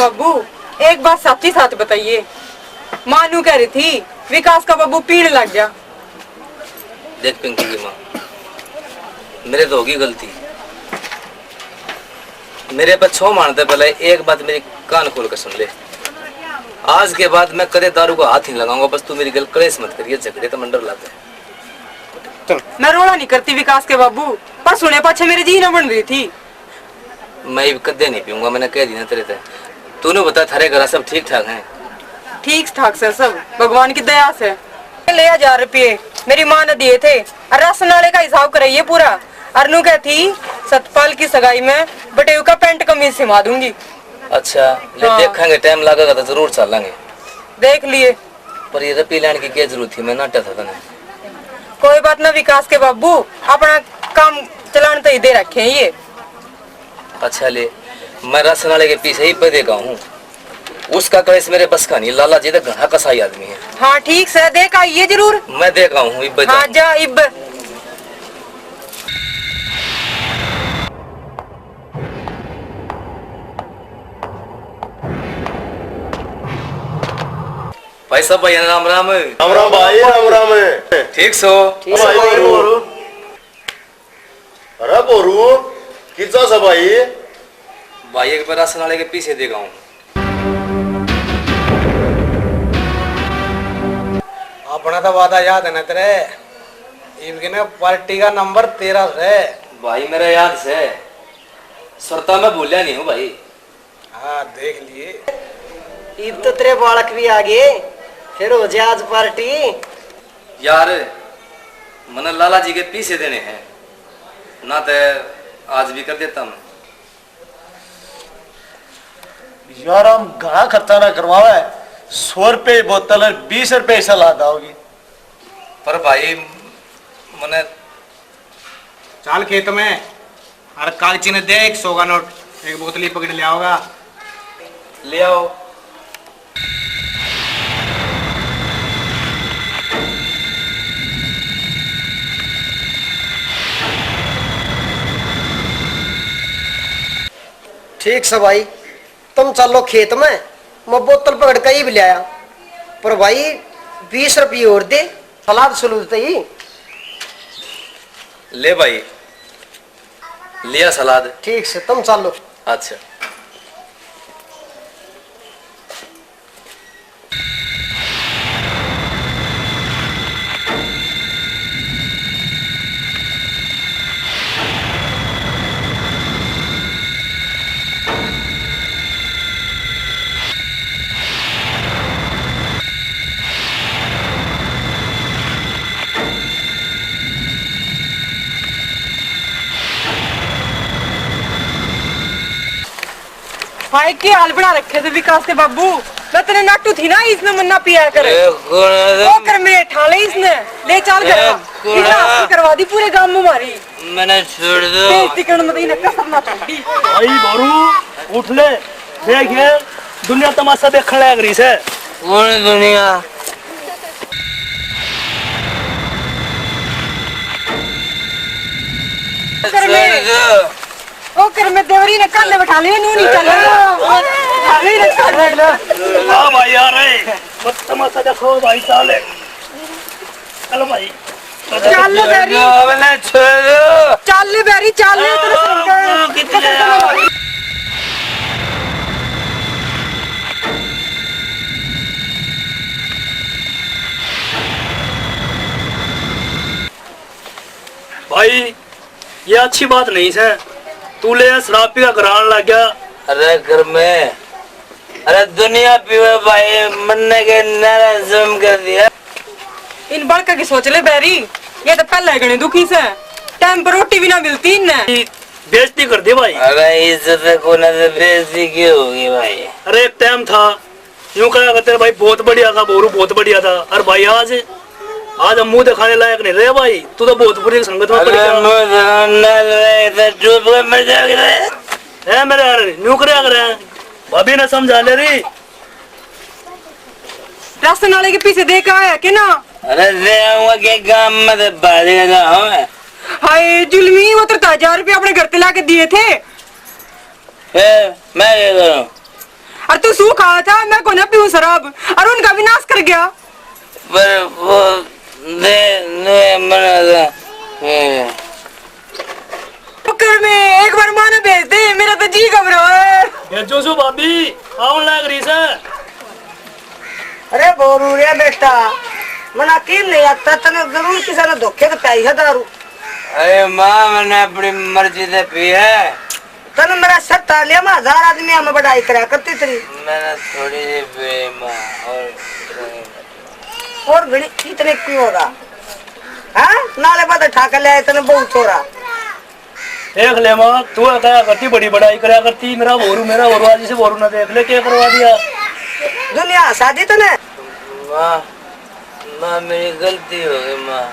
बाबू एक बात सच्ची साथ बताइए, मानू कह रही थी विकास का बाबू पीने लग गया। देख पिंकी की माँ, मेरे तो होगी गलती। मेरे पर छो मानते पहले एक बात मेरी कान खोल कर सुन ले। आज के बाद मैं कदे दारू को हाथ ही लगाऊंगा। बस तू मेरी गल कलेश मत करिए, झगड़े तो मंडर लाते। मैं रोड़ा नहीं करती विकास के बाबू, पर सुने पाछे मेरी जी न बन रही थी। मैं कदे नहीं पीऊंगा, मैंने कह दी ना तेरे से। तूने बता थारे घर सब ठीक ठाक हैं? ठीक ठाक से सब भगवान की दया से। ले 1000 रुपये मेरी माँ ने दिए थे, राशन वाले का हिसाब कराइए पूरा। अरनू कहती सतपाल की सगाई में बटेऊ का पैंट कमीज सिमा दूंगी। अच्छा ले हाँ। देखेंगे, टाइम लगेगा तो जरूर चलेंगे। देख लिए। पर ये रपी लेने की क्या जरूरत थी? मैं नाटा था तने। कोई बात ना विकास के बाबू, अपना काम चलाने तो ही दे रखे हैं ये। अच्छा ले, मैं राशन वाले के पीछे ही बदेगा हूँ। उसका कलेश मेरे बस का नहीं। लाला जी तो घना कसाई आदमी है। हाँ ठीक से देख आइए जरूर। मैं देखा हूँ इब। हाँ जा इब। भाई सब भाई राम राम। राम राम भाई, राम राम। ठीक सो? भाई बोरू। अरे बोरू कितना सा भाई? भाई एक बार राशन वाले के पीछे देगा हूँ। अपना तो वादा याद है ना तेरे? इनके पार्टी का नंबर 13 है भाई। मेरा याद से सुरता में भूलिया नहीं हूँ भाई। हाँ देख लिए। ईब तो तेरे बालक भी आ गए, फिर हो जाए आज पार्टी। यार मन लाला जी के पीछे देने हैं ना, तो आज भी कर देता मैं। यार हम घना खर्चा ना करवावे। 100 रुपए बोतल और 20 रुपए सलाद आओगी। पर भाई मने चाल खेत में अरे कागची ने दे 100 का नोट, एक बोतली पकड़ लिया होगा। ले आओ। ठीक से भाई, तुम चलो खेत में, मैं बोतल पकड़ के ही भी ले आया। पर भाई 20 रुपये और दे, सलाद सलूद ही। ले भाई, लिया सलाद। ठीक से तुम चलो। अच्छा भाई के हाल बना रखे थे विकास के बाबू। मैं तेरे नाटू थी ना, इसने मन्ना पिया करे। वो कर मेरे ठाले इसने ले चल कर करवा दी पूरे गांव में हमारी। मैंने छोड़ दो। बेइज्जती करने में तो इन्हें कसम ना छोड़ी। भाई बोरू उठ ले, देखिए दुनिया तमाशा देखने लग रही है। कौन दुनिया? ओ कर में देवरी ने कान बैठा लिया, नू नहीं चल हाँ भाई यार मत तमाशा देखो भाई। चले चलो भाई। चल बेरी, मैंने छोड़ दो। चल बेरी चल। भाई ये अच्छी बात नहीं है। तू ले शराब पी का कराने लग गया। अरे घर में अरे दुनिया पीवे भाई, मरने के नारा जम कर दिया। इन बड़का की सोच ले बेरी, ये तो पहले गणे दुखी से टाइम पर रोटी भी ना मिलती इन्हें। बेइज्जती कर दी भाई। अरे इज्जत को ना तो बेइज्जती क्यों होगी भाई? अरे एक टाइम था यूं कहा करते भाई बहुत बढ़िया था, बोरू बहुत बढ़िया था। अरे भाई आज हम मुंह दिखाने लायक नहीं रहे भाई। तू तो बहुत बुरी संगत में पड़ गया। मेरे यार न्यू करे भाभी ने समझा ले रही। राशन वाले के पीछे देख आया के ना? अरे दे आऊंगा के काम में तो बालेगा हूँ। हाय जुल्मी, वो तो 1000 रुपये अपने घर पे ला के दिए थे। मैं क्या करूँ? और तू सू कहा था मैं को ना पीऊं शराब और उनका विनाश कर गया। पर वो ने मना था पकड़ में एक बार माने भेज दे, मेरा तो जी घबरा है। भेजो सो भाभी आवन लाग रही से। अरे बोरू रे बेटा मना की नहीं आता तने जरूर किसी ने धोखे के पाई है दारू। अरे माँ मैंने अपनी मर्जी से पी है। तने मेरा सत्ता लिया मैं 1000 आदमी हमें बढ़ाई करा करती थी। मैंने थोड़ी सी पी माँ और घड़ी इतने क्यों होगा? हाँ नाले बाद ठाकर ले आए तने बहुत छोरा। देख ले माँ तू क्या करती बड़ी बड़ाई करा करती मेरा बोरू आज से बोरू ना देख ले क्या करवा दिया। दुनिया शादी तने माँ माँ मेरी गलती हो गई माँ।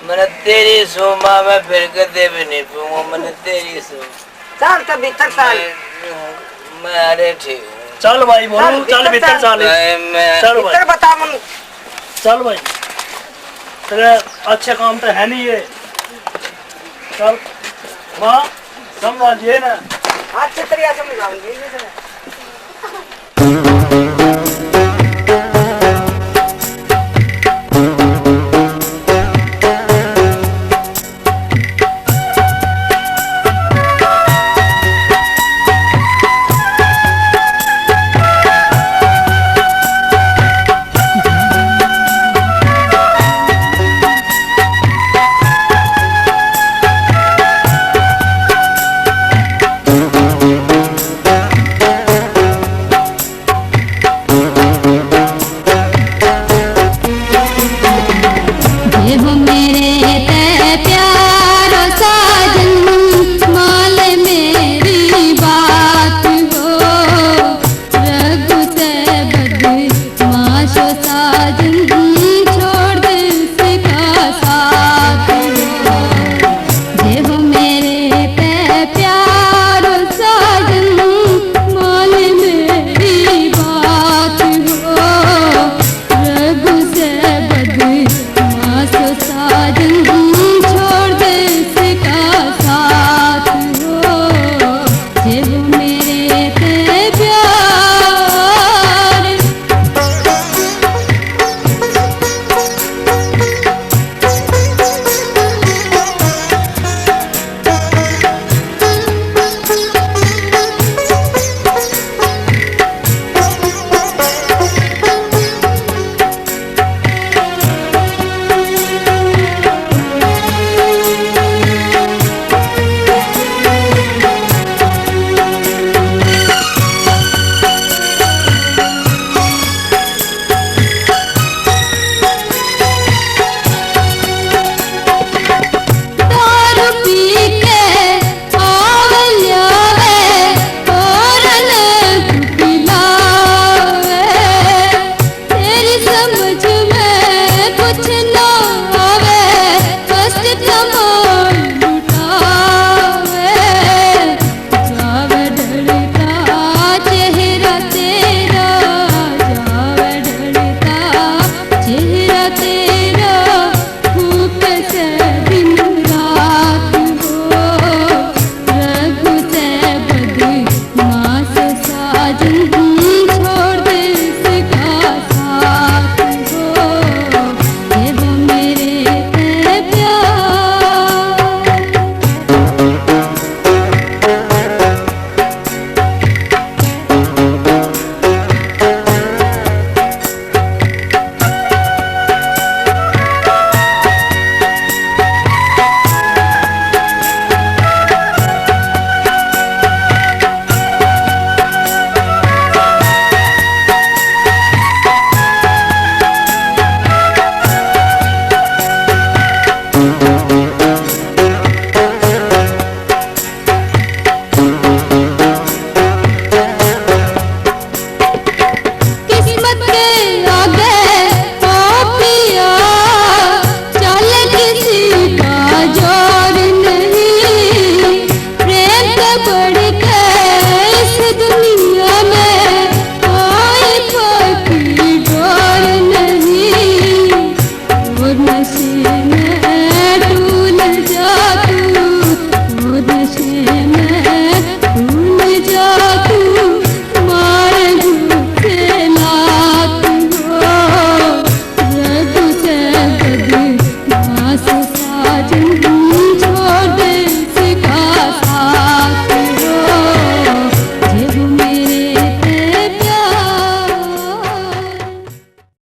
मैंने तेरी सो माँ मैं फिर कदे भी नहीं पीऊंगा। मैंने तेरी सो चाल तो भीतर चाल। मैं अरे ठीक हूँ। चल भाई बोरू चल भीतर चल मैं चल भाई भीतर बता मन चल भाई तेरे अच्छे काम तो है नहीं ये। चल माँ समझिए ना अच्छी तरह समझाऊंगी।